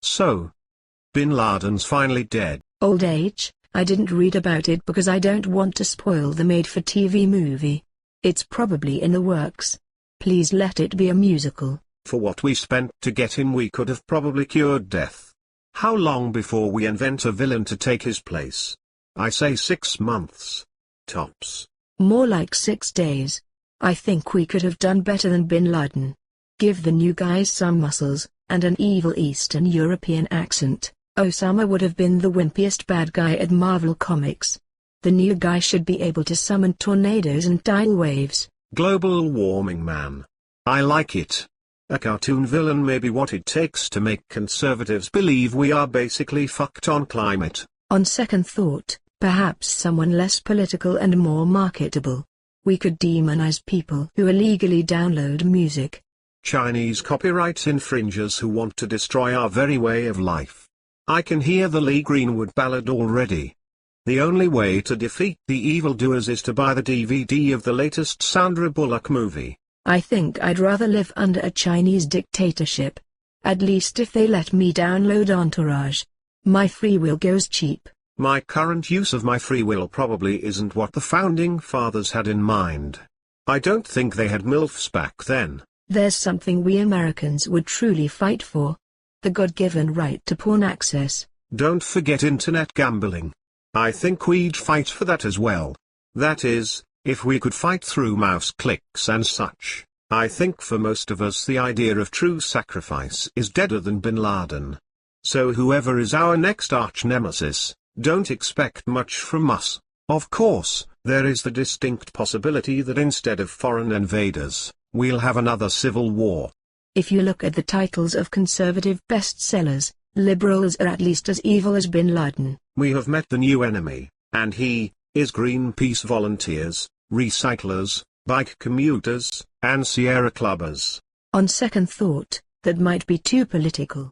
So, Bin Laden's finally dead. Old age? I didn't read about it because I don't want to spoil the made-for-TV movie. It's probably in the works. Please let it be a musical. For what we spent to get him, we could have probably cured death. How long before we invent a villain to take his place? I say 6 months. Tops. More like 6 days. I think we could have done better than Bin Laden. Give the new guys some muscles, and an evil Eastern European accent. Osama would have been the wimpiest bad guy at Marvel Comics. The new guy should be able to summon tornadoes and tidal waves. Global warming man. I like it. A cartoon villain may be what it takes to make conservatives believe we are basically fucked on climate. On second thought, perhaps someone less political and more marketable. We could demonize people who illegally download music. Chinese copyright infringers who want to destroy our very way of life. I can hear the Lee Greenwood ballad already. The only way to defeat the evildoers is to buy the DVD of the latest Sandra Bullock movie. I think I'd rather live under a Chinese dictatorship. At least if they let me download Entourage. My free will goes cheap. My current use of my free will probably isn't what the founding fathers had in mind. I don't think they had MILFs back then. There's something we Americans would truly fight for. The God-given right to porn access. Don't forget internet gambling. I think we'd fight for that as well. That is, if we could fight through mouse clicks and such. I think for most of us the idea of true sacrifice is deader than Bin Laden. So whoever is our next arch-nemesis, don't expect much from us. Of course, there is the distinct possibility that instead of foreign invaders, we'll have another civil war. If you look at the titles of conservative bestsellers, liberals are at least as evil as Bin Laden. We have met the new enemy, and he is Greenpeace volunteers, recyclers, bike commuters, and Sierra Clubbers. On second thought, that might be too political.